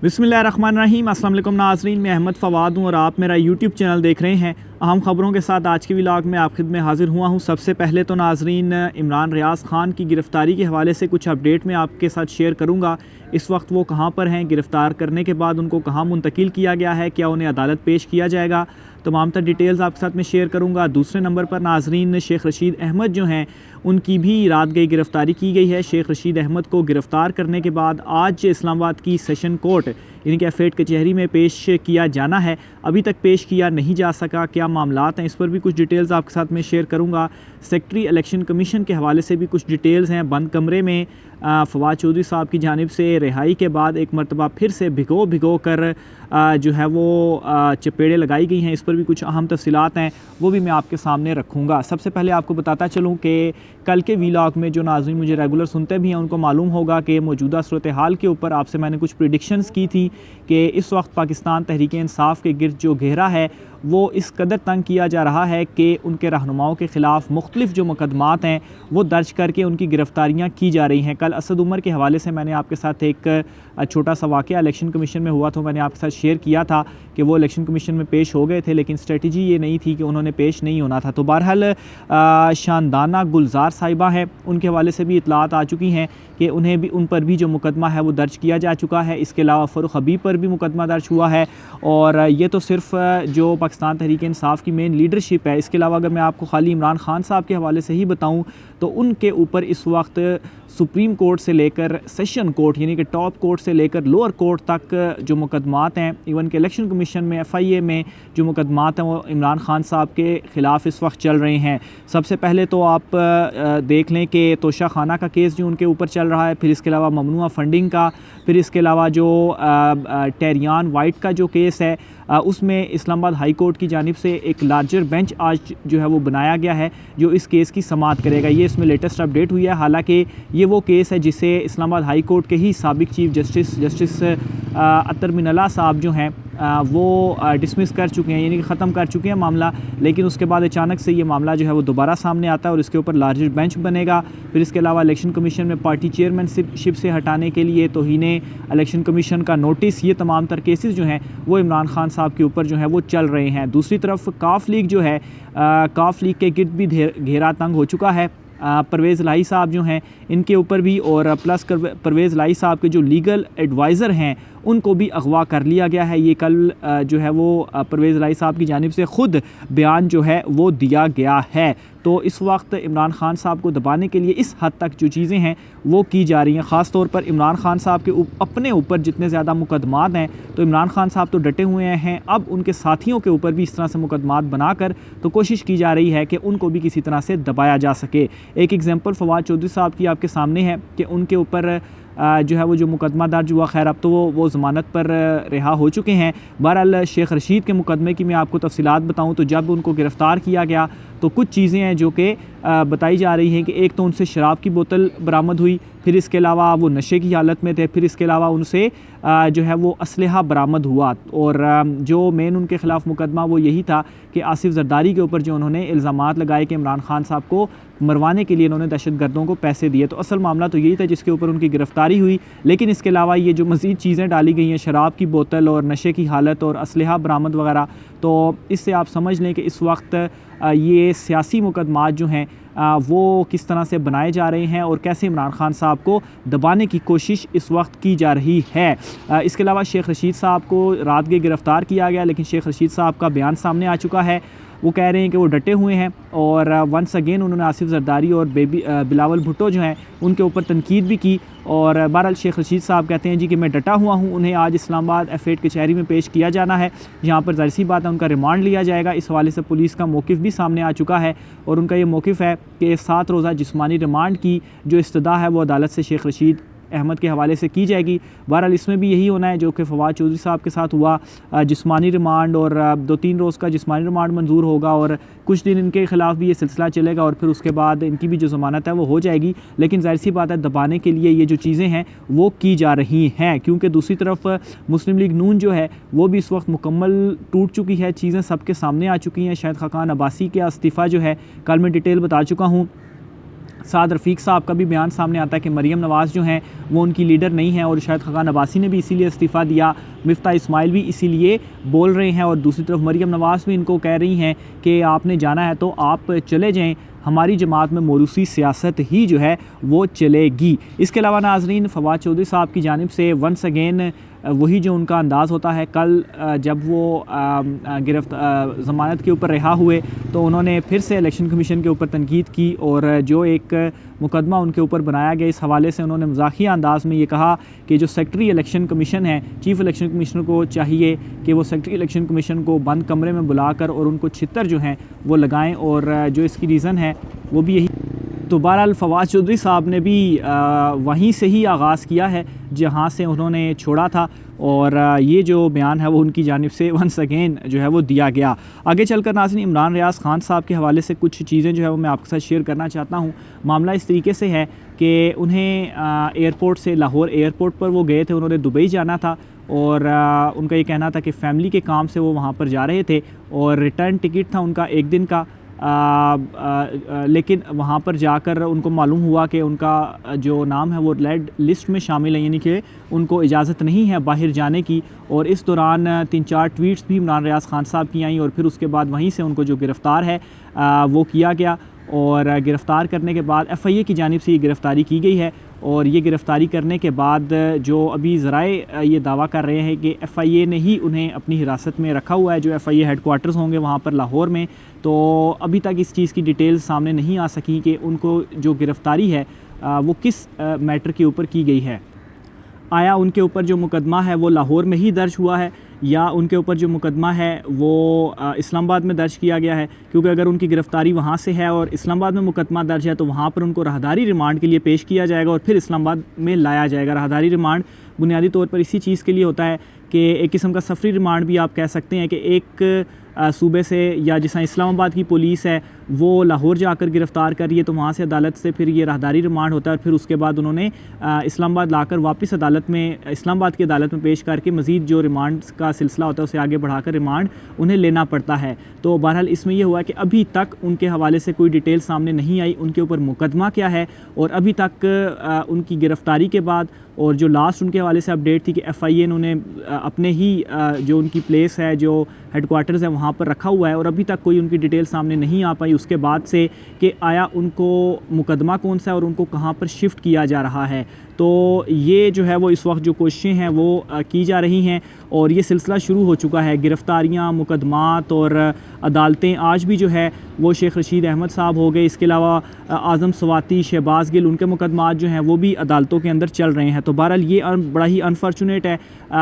बिस्मिल्लाहिर्रहमानिर्रहीम। अस्सलाम वालेकुम नाज़रीन, मैं अहमद फ़वाद हूँ और आप मेरा यूट्यूब चैनल देख रहे हैं। अहम ख़बरों के साथ आज के व्लॉग में आप खिदमत में हाज़िर हुआ हूँ। सबसे पहले तो नाज़रीन, इमरान रियाज़ ख़ान की गिरफ़्तारी के हवाले से कुछ अपडेट मैं आपके साथ शेयर करूँगा। इस वक्त वो कहाँ पर हैं, गिरफ़्तार करने के बाद उनको कहाँ मुंतकिल किया गया है, क्या उन्हें अदालत पेश किया जाएगा, तमाम तर डिटेल्स आपके साथ में शेयर करूँगा। दूसरे नंबर पर नाज़रीन, शेख रशीद अहमद जो हैं उनकी भी रात गई गिरफ़्तारी की गई है। शेख रशीद अहमद को गिरफ़्तार करने के बाद आज इस्लामाबाद की सेशन कोर्ट यानी कि एफेड कचहरी में पेश किया जाना है। अभी तक पेश किया नहीं जा सका, क्या मामलात हैं, इस पर भी कुछ डिटेल्स आपके साथ में शेयर करूँगा। सेक्रेटरी इलेक्शन कमीशन के हवाले से भी कुछ डिटेल्स हैं। बंद कमरे में फवाद चौधरी साहब की जानिब से रिहाई के बाद एक मरतबा फिर से भिगो कर जो है वो चपेड़े लगाई गई हैं, इस पर भी कुछ अहम तफसीलात हैं, वो भी मैं आपके सामने रखूँगा। सबसे पहले आपको बताता चलूँ कि कल के व्लॉग में जो नाज़रीन मुझे रेगुलर सुनते भी हैं उनको मालूम होगा कि मौजूदा सूरत हाल के ऊपर आपसे मैंने कुछ प्रिडिक्शंस की थी कि इस वक्त पाकिस्तान तहरीक इंसाफ के गिर्द जो घेरा है वो इस कदर तंग किया जा रहा है कि उनके रहनुमाओं के ख़िलाफ़ मुख्तलिफ़ जो मुकदमात हैं वो दर्ज करके उनकी गिरफ़्तारियाँ की जा रही हैं। कल असद उमर के हवाले से मैंने आपके साथ एक छोटा सा वाक़या इलेक्शन कमीशन में हुआ था, मैंने आपके साथ शेयर किया था कि वो इलेक्शन कमीशन में पेश हो गए थे, लेकिन स्ट्रेटजी ये नहीं थी कि उन्होंने पेश नहीं होना था। तो बहरहाल शानदाना गुलजार साहिबा हैं, उनके हवाले से भी इतलात आ चुकी हैं कि उन्हें भी उन पर भी जो मुकदमा है वो दर्ज किया जा चुका है। इसके अलावा फ़ारूक हबीब पर भी मुकदमा दर्ज हुआ है और ये तो सिर्फ़ जो पाकिस्तान तहरीक इंसाफ की मेन लीडरशिप है। इसके अलावा अगर मैं आपको खाली इमरान ख़ान साहब के हवाले से ही बताऊँ तो उनके ऊपर इस वक्त सुप्रीम कोर्ट से लेकर सेशन कोर्ट यानी कि टॉप कोर्ट से लेकर लोअर कोर्ट तक जो मुकदमात हैं, इवन के इलेक्शन कमीशन में FIA में जो मुकदमात हैं वो इमरान ख़ान साहब के ख़िलाफ़ इस वक्त चल रहे हैं। सबसे पहले तो आप देख लें कि तोशा खाना का केस जो उनके ऊपर चल रहा है, फिर इसके अलावा ममनुआ फंडिंग का, फिर इसके अलावा जो टेरियान वाइट का जो केस है उसमें इस्लामाबाद हाई कोर्ट की जानिब से एक लार्जर बेंच आज जो है वो बनाया गया है जो इस केस की समाअत करेगा। ये इसमें लेटेस्ट अपडेट हुई है। हालांकि ये वो केस है जिसे इस्लामाबाद हाई कोर्ट के ही साबिक चीफ जस्टिस अतर मिनल्ला साहब जो हैं वो डिसमिस कर चुके हैं, यानी कि ख़त्म कर चुके हैं मामला, लेकिन उसके बाद अचानक से ये मामला जो है वो दोबारा सामने आता है और इसके ऊपर लार्जर बेंच बनेगा। फिर इसके अलावा इलेक्शन कमीशन में पार्टी चेयरमैनशिप से हटाने के लिए तौहीने इलेक्शन कमीशन का नोटिस, ये तमाम तर केसेस जो हैं वो इमरान ख़ान साहब के ऊपर जो है वो चल रहे हैं। दूसरी तरफ काफ लीग जो है, काफ लीग के गिर्द भी घेरा तंग हो चुका है। परवेज़ लाई साहब जो हैं इनके ऊपर भी, और प्लस परवेज़ लाई साहब के जो लीगल एडवाइज़र हैं उनको भी अगवा कर लिया गया है। ये कल जो है वो परवेज़ लाई साहब की जानिब से ख़ुद बयान जो है वो दिया गया है। तो इस वक्त इमरान ख़ान साहब को दबाने के लिए इस हद तक जो चीज़ें हैं वो की जा रही हैं। ख़ास तौर पर इमरान ख़ान साहब के अपने ऊपर जितने ज़्यादा मुकदमात हैं, तो इमरान ख़ान साहब तो डटे हुए हैं, अब उनके साथियों के ऊपर भी इस तरह से मुकदमात बनाकर तो कोशिश की जा रही है कि उनको भी किसी तरह से दबाया जा सके। एक एग्ज़ाम्पल फवाद चौधरी साहब की आपके सामने है कि उनके ऊपर जो है वो जो मुकदमा दर्ज हुआ, खैर अब तो वो ज़मानत पर रिहा हो चुके हैं। बहरहाल शेख रशीद के मुकदमे की मैं आपको तफसीलात बताऊं तो जब उनको गिरफ़्तार किया गया तो कुछ चीज़ें हैं जो कि बताई जा रही हैं कि एक तो उनसे शराब की बोतल बरामद हुई, फिर इसके अलावा वो नशे की हालत में थे, फिर इसके अलावा उनसे जो है वो असलहा बरामद हुआ। और जो मेन उनके ख़िलाफ़ मुकदमा वो यही था कि आसिफ जरदारी के ऊपर जो उन्होंने इल्ज़ामात लगाए कि इमरान ख़ान साहब को मरवाने के लिए इन्होंने दहशत गर्दों को पैसे दिए। तो असल मामला तो यही था जिसके ऊपर उनकी गिरफ़्तारी हुई, लेकिन इसके अलावा ये जो मज़ीद चीज़ें डाली गई हैं, शराब की बोतल और नशे की हालत और असलहा बरामद वगैरह, तो इससे आप समझ लें कि इस वक्त ये सियासी मुकदमात जो हैं वो किस तरह से बनाए जा रहे हैं और कैसे इमरान ख़ान साहब को दबाने की कोशिश इस वक्त की जा रही है। इसके अलावा शेख रशीद साहब को रात के गिरफ़्तार किया गया, लेकिन शेख रशीद साहब का बयान सामने आ चुका है। वो कह रहे हैं कि वो डटे हुए हैं और वंस अगेन उन्होंने आसिफ जरदारी और बिलावल भुट्टो जो हैं उनके ऊपर तनकीद भी की। और बहरहाल शेख रशीद साहब कहते हैं जी कि मैं डटा हुआ हूँ, उन्हें आज इस्लामाबाद एफेड कचहरी में पेश किया जाना है, यहाँ पर ज़ाहिर सी बात है उनका रिमांड लिया जाएगा। इस हवाले से पुलिस का मौक़िफ़ भी सामने आ चुका है और उनका ये मौक़िफ़ है कि 7 रोज़ा जिस्मानी रिमांड की जो इस्तदा है वो अदालत से शेख रशीद अहमद के हवाले से की जाएगी। बहरहाल इसमें भी यही होना है जो कि फवाद चौधरी साहब के साथ हुआ, जिस्मानी रिमांड और 2-3 रोज़ का जिस्मानी रिमांड मंजूर होगा और कुछ दिन इनके ख़िलाफ़ भी ये सिलसिला चलेगा और फिर उसके बाद इनकी भी जो ज़मानत है वो हो जाएगी। लेकिन ज़ाहिर सी बात है दबाने के लिए ये जो चीज़ें हैं वो की जा रही हैं, क्योंकि दूसरी तरफ मुस्लिम लीग नून जो है वो भी इस वक्त मुकम्मल टूट चुकी है, चीज़ें सबके सामने आ चुकी हैं। शाहिद खाकान अब्बासी का इस्तीफ़ा जो है कल मैं डिटेल बता चुका हूँ। साद रफ़ीक साहब का भी बयान सामने आता है कि मरीम नवाज़ जो हैं वो उनकी लीडर नहीं है और शायद खकान अब्बासी ने भी इसीलिए इस्तीफ़ा दिया, मिफ्ता इस्माइल भी इसीलिए बोल रहे हैं और दूसरी तरफ मरीम नवाज़ भी इनको कह रही हैं कि आपने जाना है तो आप चले जाएँ, हमारी जमात में मोरूसी सियासत ही जो है वो चलेगी। इसके अलावा नाज़रीन, फवाद चौधरी साहब की जानिब से वंस अगेन वही जो उनका अंदाज़ होता है, कल जब वो ज़मानत के ऊपर रिहा हुए तो उन्होंने फिर से इलेक्शन कमीशन के ऊपर तनकीद की और जो एक मुकदमा उनके ऊपर बनाया गया, इस हवाले से उन्होंने मज़ाकिया अंदाज़ में ये कहा कि जो सेक्रेटरी इलेक्शन कमीशन है, चीफ़ इलेक्शन कमिश्नर को चाहिए कि वो सेक्रेटरी इलेक्शन कमीशन को बंद कमरे में बुलाकर और उनको छितर जो हैं वो लगाएँ और जो इसकी रीज़न है वो भी यही। तो बहरहाल फवाद चौधरी साहब ने भी वहीं से ही आगाज़ किया है जहाँ से उन्होंने छोड़ा था और ये जो बयान है वो उनकी जानिब से वंस अगेन जो है वो दिया गया। आगे चलकर नाज़रीन, इमरान रियाज़ ख़ान साहब के हवाले से कुछ चीज़ें जो है वो मैं आपके साथ शेयर करना चाहता हूँ। मामला इस तरीके से है कि उन्हें एयरपोर्ट से, लाहौर एयरपोर्ट पर वो गए थे, उन्होंने दुबई जाना था और उनका ये कहना था कि फ़ैमिली के काम से वो वहाँ पर जा रहे थे और रिटर्न टिकट था उनका 1 दिन का। लेकिन वहाँ पर जाकर उनको मालूम हुआ कि उनका जो नाम है वो रेड लिस्ट में शामिल है, यानी कि उनको इजाज़त नहीं है बाहर जाने की। और इस दौरान 3-4 ट्वीट्स भी इमरान रियाज़ ख़ान साहब की आई और फिर उसके बाद वहीं से उनको जो गिरफ़्तार है वो किया गया और गिरफ़्तार करने के बाद FIA की जानिब से ये गिरफ़्तारी की गई है। और ये गिरफ़्तारी करने के बाद जो अभी ज़राए ये दावा कर रहे हैं कि FIA ने ही उन्हें अपनी हिरासत में रखा हुआ है, जो FIA हेडक्वार्टर्स होंगे वहाँ पर लाहौर में। तो अभी तक इस चीज़ की डिटेल्स सामने नहीं आ सकी कि उनको जो गिरफ़्तारी है वो किस मैटर के ऊपर की गई है। आया उनके ऊपर जो मुकदमा है वो लाहौर में ही दर्ज हुआ है या उनके ऊपर जो मुकदमा है वो इस्लामाबाद में दर्ज किया गया है, क्योंकि अगर उनकी गिरफ़्तारी वहाँ से है और इस्लामाबाद में मुकदमा दर्ज है तो वहाँ पर उनको राहदारी रिमांड के लिए पेश किया जाएगा और फिर इस्लामाबाद में लाया जाएगा। राहदारी रिमांड बुनियादी तौर पर इसी चीज़ के लिए होता है कि एक किस्म का सफरी रिमांड भी आप कह सकते हैं कि एक सूबे से या जैसा इस्लामाबाद की पुलिस है वो लाहौर जाकर गिरफ़्तार कर रही है तो वहाँ से अदालत से फिर ये राहदारी रिमांड होता है और फिर उसके बाद उन्होंने इस्लामाबाद लाकर वापस अदालत में, इस्लामाबाद की अदालत में पेश करके मज़ीद जो रिमांड का सिलसिला होता है उसे आगे बढ़ाकर रिमांड उन्हें लेना पड़ता है। तो बहरहाल इसमें यह हुआ कि अभी तक उनके हवाले से कोई डिटेल सामने नहीं आई, उनके ऊपर मुकदमा क्या है और अभी तक उनकी गिरफ़्तारी के बाद और जो लास्ट उनके हवाले से अपडेट थी कि FIA ने उन्हें अपने ही जो उनकी प्लेस है, जो हेडक्वार्टर्स है वहाँ पर रखा हुआ है और अभी तक कोई उनकी डिटेल सामने नहीं आ पाई उसके बाद से कि आया उनको मुकदमा कौन सा है और उनको कहाँ पर शिफ्ट किया जा रहा है। तो ये जो है वो इस वक्त जो कोशिशें हैं वो की जा रही हैं और ये सिलसिला शुरू हो चुका है। गिरफ़्तारियाँ, मुकदमात और अदालतें आज भी जो है वो शेख रशीद अहमद साहब हो गए, इसके अलावा आज़म स्वाति, शहबाज गिल, उनके मुकदमात जो हैं वो भी अदालतों के अंदर चल रहे हैं। तो बहरहाल ये बड़ा ही अनफॉर्चुनेट है,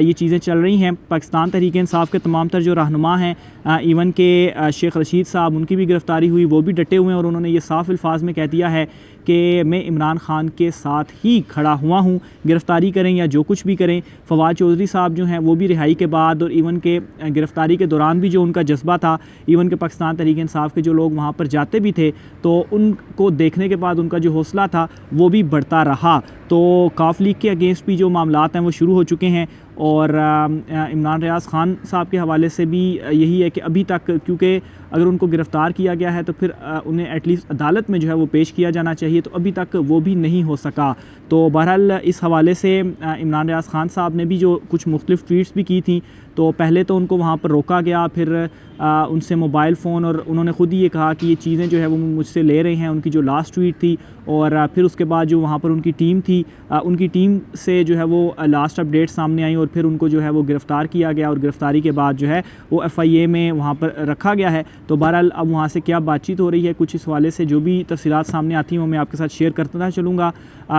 ये चीज़ें चल रही हैं। पाकिस्तान तहरीक इंसाफ के तमाम तर जो रहनुमा हैं, इवन के शेख रशीद साहब, उनकी भी गिरफ़्तारी हुई, वो भी डटे हुए हैं और उन्होंने ये साफ़ अल्फाज में कह दिया है कि मैं इमरान ख़ान के साथ ही खड़ा हुआ हूँ, गिरफ़्तारी करें या जो कुछ भी करें। फवाद चौधरी साहब जो हैं वो भी रिहाई के बाद और इवन के गिरफ़्तारी के दौरान भी जो उनका जज्बा था, इवन के पाकिस्तान तहरीक इंसाफ के जो लोग वहाँ पर जाते भी थे तो उनको देखने के बाद उनका जो हौसला था वो भी बढ़ता रहा। तो काफ लीग के अगेंस्ट भी जो मामलात हैं वो शुरू हो चुके हैं और इमरान रियाज़ ख़ान साहब के हवाले से भी यही है कि अभी तक, क्योंकि अगर उनको गिरफ़्तार किया गया है तो फिर उन्हें एटलीस्ट अदालत में जो है वो पेश किया जाना चाहिए, तो अभी तक वो भी नहीं हो सका। तो बहरहाल इस हवाले से इमरान रियाज़ ख़ान साहब ने भी जो कुछ मुख्तलिफ़ ट्वीट्स भी की थी, तो पहले तो उनको वहाँ पर रोका गया, फिर उनसे मोबाइल फ़ोन, और उन्होंने ख़ुद ही ये कहा कि ये चीज़ें जो है वो मुझसे ले रहे हैं, उनकी जो लास्ट ट्वीट थी। और फिर उसके बाद जो वहाँ पर उनकी टीम थी, उनकी टीम से जो है वो लास्ट अपडेट सामने आई और फिर उनको जो है वो गिरफ़्तार किया गया और गिरफ़्तारी के बाद जो है वो FIA में वहाँ पर रखा गया है। तो बहरहाल अब वहाँ से क्या बातचीत हो रही है, कुछ इस हवाले से जो भी तफ़सीलात सामने आती हैं वो मैं आपके साथ शेयर करता चलूँगा।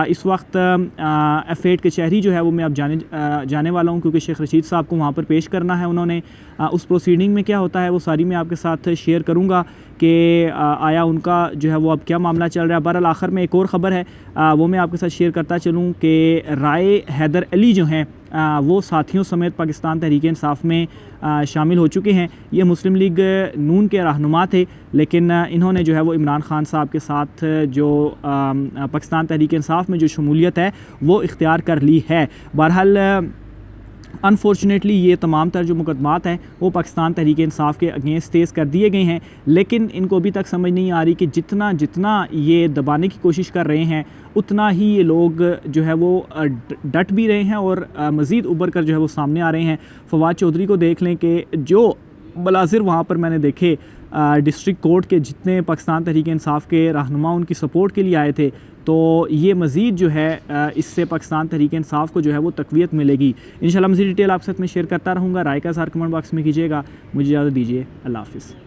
इस वक्त F8 कचहरी जो है वो मैं अब जाने वाला हूँ, क्योंकि शेख रशीद साहब को वहाँ पर पेश करना है उन्होंने। उस प्रोसीडिंग में क्या होता है वो सारी मैं आपके साथ शेयर करूँगा कि आया उनका जो है वो अब क्या मामला चल रहा है। बहरहाल आखिर में एक और ख़बर है वो मैं आपके साथ शेयर करता चलूँ कि राय हैदर अली जो हैं वो साथियों समेत पाकिस्तान तहरीक इंसाफ में शामिल हो चुके हैं। ये मुस्लिम लीग नून के रहनुमा थे, लेकिन इन्होंने जो है वो इमरान ख़ान साहब के साथ जो पाकिस्तान तहरीक इंसाफ में जो शमूलियत है वो इख्तियार कर ली है। बहरहाल अनफॉर्चुनेटली ये तमाम तर जो मुकदमात हैं वो पाकिस्तान तहरीक इंसाफ के अगेंस्ट तेज़ कर दिए गए हैं, लेकिन इनको अभी तक समझ नहीं आ रही कि जितना जितना ये दबाने की कोशिश कर रहे हैं उतना ही ये लोग जो है वो डट भी रहे हैं और मज़ीद उभर कर जो है वो सामने आ रहे हैं। फवाद चौधरी को देख लें कि जो मलाजिर वहाँ पर मैंने देखे डिस्ट्रिक्ट कोर्ट के जितने पाकिस्तान तहरीक इंसाफ के रहनुमा उनकी सपोर्ट के लिए आए थे, तो ये मज़ीद जो है इससे पाकिस्तान तहरीक इंसाफ को जो है वो तक़वियत मिलेगी। इंशाल्लाह मज़ीद डिटेल आपके साथ में शेयर करता रहूँगा। राय का इज़हार कमेंट बॉक्स में कीजिएगा। मुझे इजाज़त दीजिए। अल्लाह हाफ़िज़।